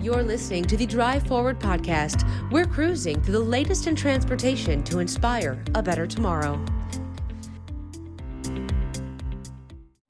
You're listening to the Drive Forward podcast. We're cruising through the latest in transportation to inspire a better tomorrow.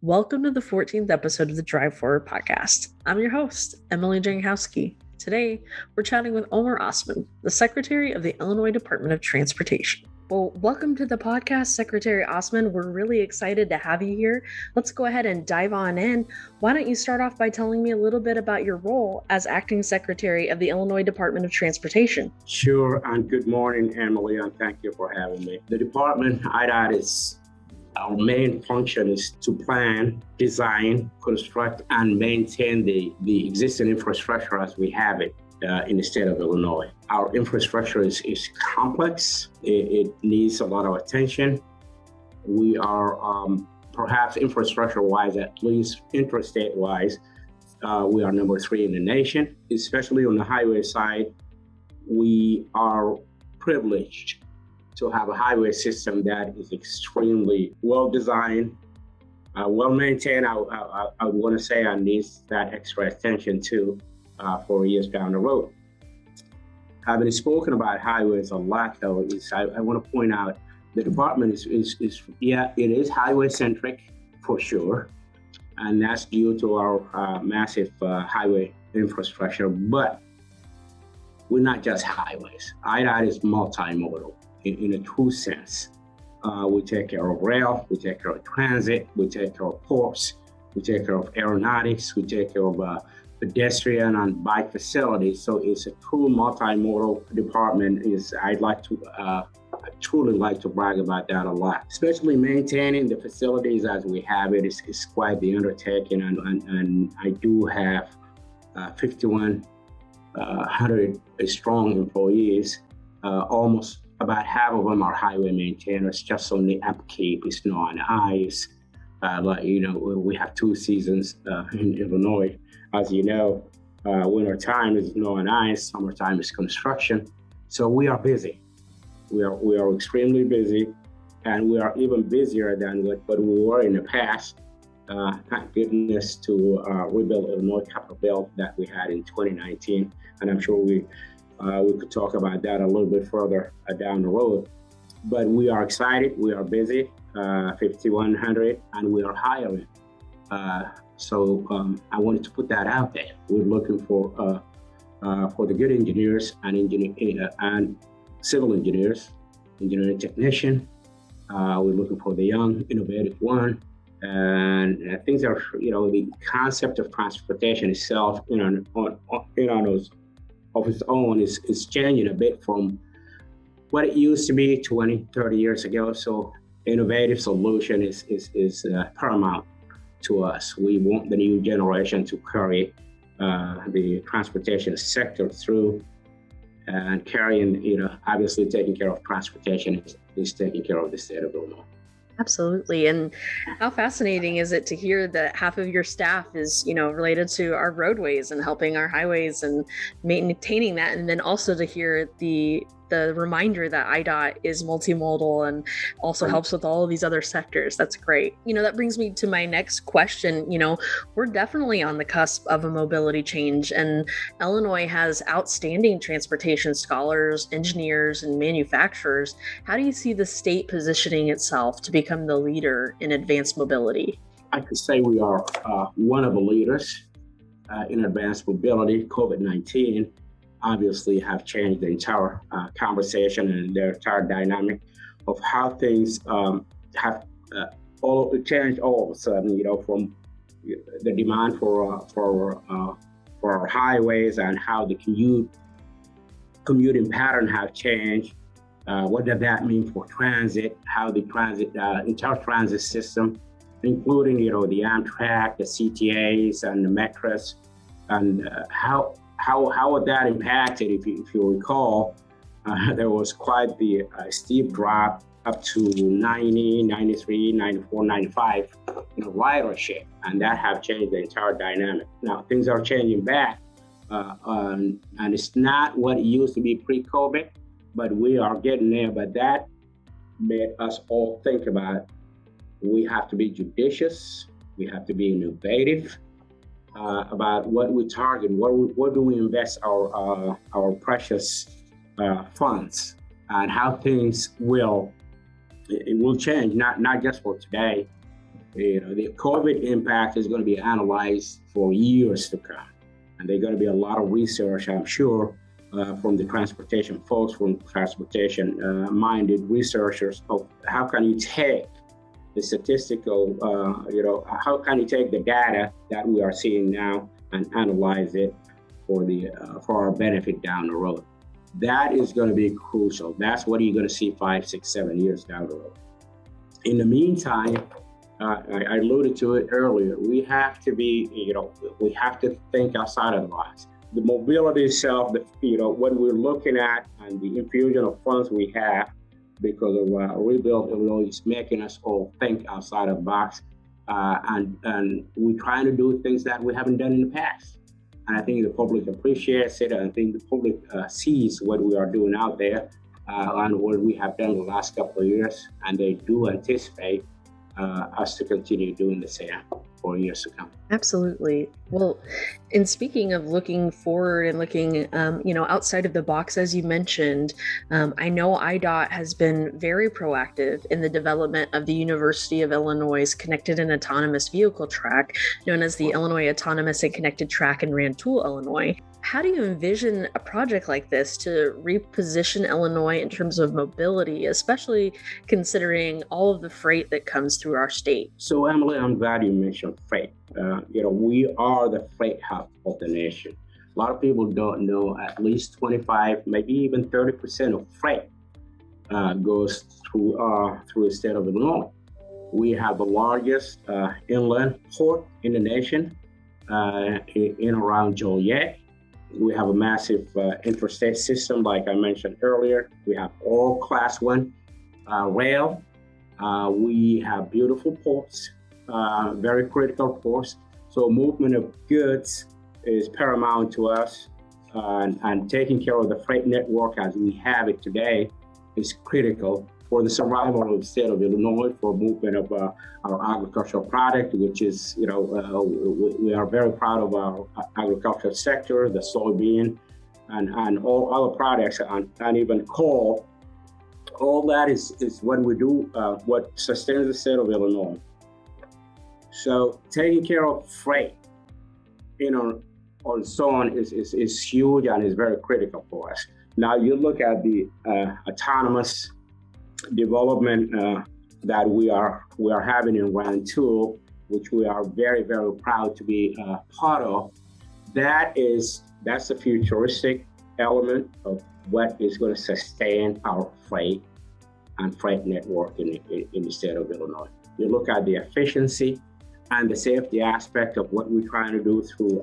Welcome to the 14th episode of the Drive Forward podcast. I'm your host, Emily Jankowski. Today, we're chatting with Omer Osman, the Secretary of the Illinois Department of Transportation. Well, welcome to the podcast, Secretary Osman. We're really excited to have you here. Let's go ahead and dive on in. Why don't you start off by telling me a little bit about your role as Acting Secretary of the Illinois Department of Transportation? Sure, and good morning, Emily, and thank you for having me. The department, IDOT, our main function is to plan, design, construct, and maintain the existing infrastructure as we have it in the state of Illinois. Our infrastructure is complex. It needs a lot of attention. We are perhaps infrastructure-wise, at least interstate-wise, we are number 3 in the nation. Especially on the highway side, we are privileged to have a highway system that is extremely well-designed, well-maintained. I would want to say and needs that extra attention too for years down the road. Having spoken about highways a lot, though, I want to point out the department is it is highway-centric for sure, and that's due to our massive highway infrastructure. But we're not just highways. IDOT is multimodal in a true sense. We take care of rail, we take care of transit, we take care of ports, we take care of aeronautics, we take care of pedestrian and bike facilities. So it's a true multimodal department. I truly like to brag about that a lot. Especially maintaining the facilities as we have it is quite the undertaking, and I do have 5,100 strong employees. Almost about half of them are highway maintainers, just on the upkeep, snow and ice. We have 2 seasons in Illinois. As you know, winter time is snow and ice, summertime is construction. So we are busy. We are extremely busy, and we are even busier than what we were in the past. Thank goodness to Rebuild Illinois capital bill that we had in 2019, and I'm sure we could talk about that a little bit further down the road. But we are excited, we are busy, 5,100, and we are hiring. So I wanted to put that out there. We're looking for the good engineers and civil engineers, engineering technician. We're looking for the young, innovative one. And things are, the concept of transportation itself, of its own is changing a bit from what it used to be 20, 30 years ago. So innovative solution is paramount to us. We want the new generation to carry the transportation sector through, and carrying, obviously taking care of transportation is taking care of the state of Illinois. Absolutely. And how fascinating is it to hear that half of your staff is, related to our roadways and helping our highways and maintaining that. And then also to hear the reminder that IDOT is multimodal and also helps with all of these other sectors. That's great. That brings me to my next question. We're definitely on the cusp of a mobility change, and Illinois has outstanding transportation scholars, engineers, and manufacturers. How do you see the state positioning itself to become the leader in advanced mobility? I could say we are one of the leaders in advanced mobility. COVID-19 obviously have changed the entire conversation and the entire dynamic of how things have changed all of a sudden, from the demand for our highways and how the commuting pattern have changed. What does that mean for transit? How the entire transit system, including, the Amtrak, the CTAs, and the metros, and how would that impacted? If you recall, there was quite the steep drop up to 90, 93, 94, 95 ridership, and that have changed the entire dynamic. Now things are changing back, and it's not what it used to be pre-COVID, but we are getting there. But that made us all think about, we have to be judicious, we have to be innovative, about what we target, where do we invest our precious funds, and how things will change, not just for today. The COVID impact is going to be analyzed for years to come, and there's going to be a lot of research, I'm sure, from the transportation folks, from transportation-minded researchers of how can you take the statistical, how can you take the data that we are seeing now and analyze it for our benefit down the road. That is going to be crucial. That's what you're going to see 5, 6, 7 years down the road. In the meantime, I alluded to it earlier, we have to we have to think outside of the box. The mobility itself, what we're looking at and the infusion of funds we have because of Rebuild Illinois is making us all think outside of the box. And we're trying to do things that we haven't done in the past. And I think the public appreciates it. And I think the public sees what we are doing out there and what we have done the last couple of years. And they do anticipate us to continue doing the same for years to come. Absolutely. Well, in speaking of looking forward and looking, outside of the box, as you mentioned, I know IDOT has been very proactive in the development of the University of Illinois' connected and autonomous vehicle track, known as the Illinois Autonomous and Connected Track in Rantoul, Illinois. How do you envision a project like this to reposition Illinois in terms of mobility, especially considering all of the freight that comes through our state? So, Emily, I'm glad you mentioned freight. We are the freight hub of the nation. A lot of people don't know at least 25, maybe even 30% of freight goes through the state of Illinois. We have the largest inland port in the nation in around Joliet. We have a massive interstate system, like I mentioned earlier. We have all Class 1 rail. We have beautiful ports, very critical ports. So movement of goods is paramount to us, and taking care of the freight network as we have it today is critical for the survival of the state of Illinois, for movement of our agricultural product, which is, we are very proud of our agricultural sector, the soybean and all other products, and even coal. All that is what we do, what sustains the state of Illinois. So taking care of freight, on so on is huge and is very critical for us. Now you look at the autonomous development that we are having in Rantoul, which we are very, very proud to be part of. That's a futuristic element of what is going to sustain our freight and freight network in the state of Illinois. You look at the efficiency and the safety aspect of what we're trying to do through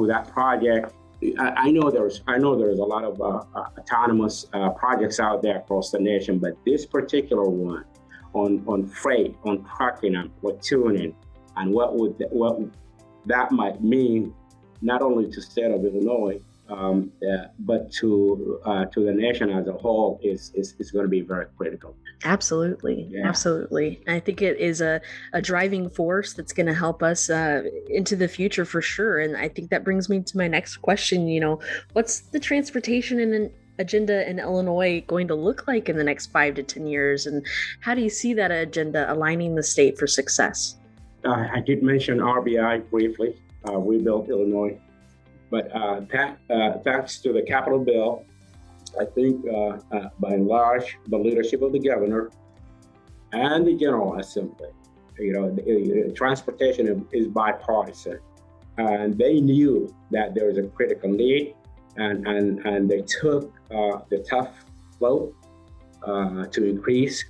that project. I know there's a lot of autonomous projects out there across the nation, but this particular one on freight, on trucking and platooning, and what that might mean not only to the state of Illinois, but to the nation as a whole is going to be very critical. Absolutely. Yeah. Absolutely. I think it is a driving force that's going to help us into the future for sure. And I think that brings me to my next question. What's the transportation and agenda in Illinois going to look like in the next 5 to 10 years? And how do you see that agenda aligning the state for success? I did mention RBI briefly, Rebuild Illinois. But thanks to the Capitol bill, I think by and large, the leadership of the governor and the General Assembly, transportation is bipartisan. And they knew that there was a critical need, and they took the tough vote to increase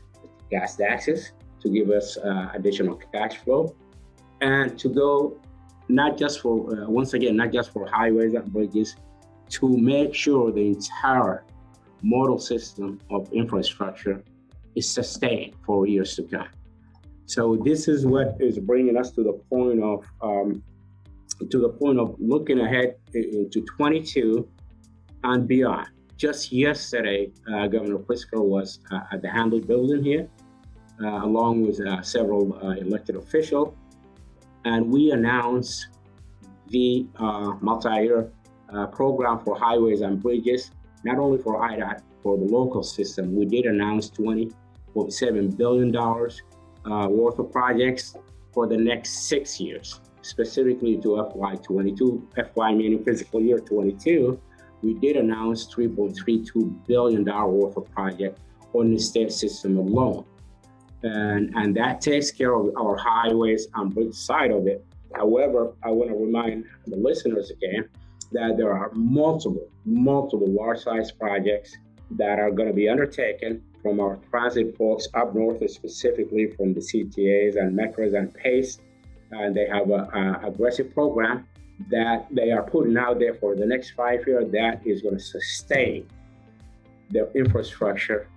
gas taxes, to give us additional cash flow, and to go not just for highways and bridges, to make sure the entire model system of infrastructure is sustained for years to come. So this is what is bringing us to the point of looking ahead into 22 and beyond. Just yesterday, Governor Pritzker was at the Handel building here, along with several elected officials. And we announced the multi-year program for highways and bridges, not only for IDOT, for the local system. We did announce $20.7 billion worth of projects for the next 6 years, specifically to FY22, FY meaning fiscal year 22. We did announce $3.32 billion worth of project on the state system alone. And that takes care of our highways and bridge side of it. However, I want to remind the listeners again that there are multiple large-size projects that are going to be undertaken from our transit folks up north, specifically from the CTAs and Metros and PACE. And they have an aggressive program that they are putting out there for the next 5 years that is going to sustain the infrastructure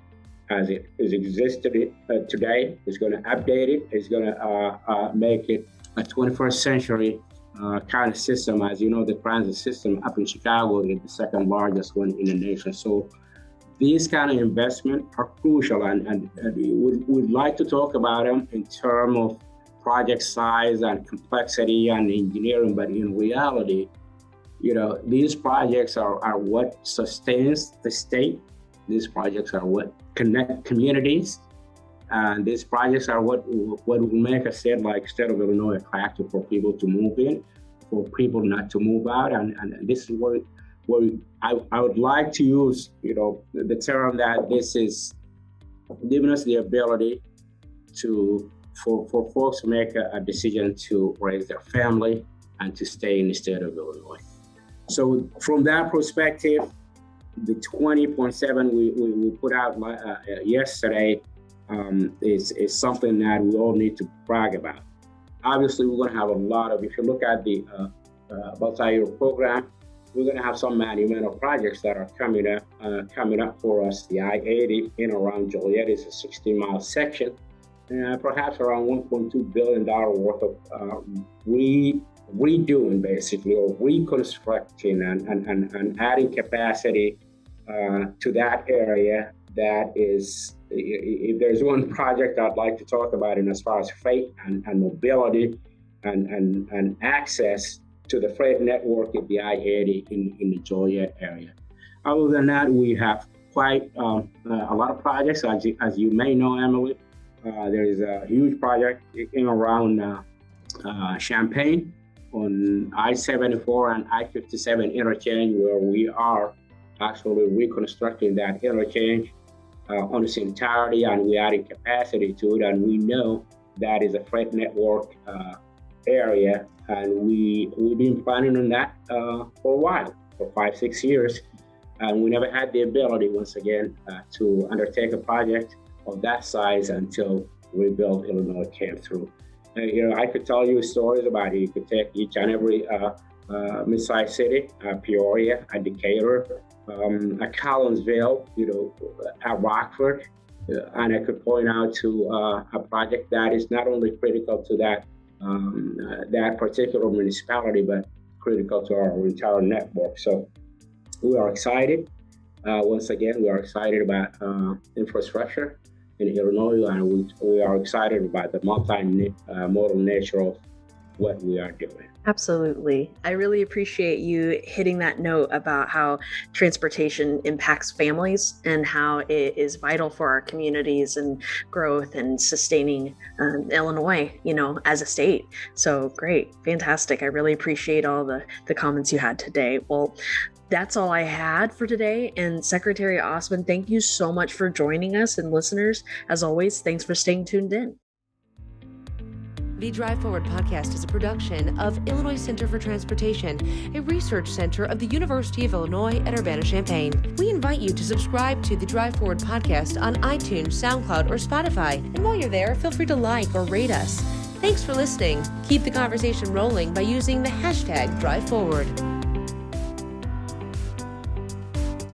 as it is existed today. It's going to update it. It's going to make it a 21st century kind of system. As you know, the transit system up in Chicago is the second largest one in the nation. So these kind of investments are crucial, and we'd like to talk about them in terms of project size and complexity and engineering, but in reality, these projects are what sustains the state. These projects are what connect communities, and these projects are what will make a state like state of Illinois attractive for people to move in, for people not to move out, and this is where I would like to use, the term that this is giving us the ability for folks to make a decision to raise their family and to stay in the state of Illinois. So from that perspective, the 20.7 we put out yesterday is something that we all need to brag about. Obviously, we're going to have a lot of, if you look at the multi-year program, we're going to have some monumental projects that are coming up for us. The I-80 in around Joliet is a 16-mile section, perhaps around $1.2 billion worth of redoing, basically, or reconstructing and adding capacity to that area. That is, if there's one project I'd like to talk about in as far as freight and mobility and access to the freight network of the I-80 in the Joliet area. Other than that, we have quite a lot of projects. As you may know, Emily, there is a huge project in around Champaign on I-74 and I-57 interchange, where we are actually reconstructing that interchange on its entirety, and we adding capacity to it. And we know that is a freight network area, and we've been planning on that for a while, for 5-6 years, and we never had the ability, once again, to undertake a project of that size until Rebuild Illinois came through. I could tell you stories about it. You could take each and every mid-sized city, Peoria, Decatur, Collinsville, at Rockford, and I could point out to a project that is not only critical to that particular municipality, but critical to our entire network. So we are excited. Once again, we are excited about infrastructure in Illinois, and we are excited about the multi-modal nature of what we are doing. Absolutely. I really appreciate you hitting that note about how transportation impacts families and how it is vital for our communities and growth and sustaining Illinois, as a state. So great. Fantastic. I really appreciate all the comments you had today. Well, that's all I had for today. And Secretary Osman, thank you so much for joining us, and listeners, as always, thanks for staying tuned in. The Drive Forward podcast is a production of Illinois Center for Transportation, a research center of the University of Illinois at Urbana-Champaign. We invite you to subscribe to the Drive Forward podcast on iTunes, SoundCloud, or Spotify. And while you're there, feel free to like or rate us. Thanks for listening. Keep the conversation rolling by using the hashtag Drive Forward.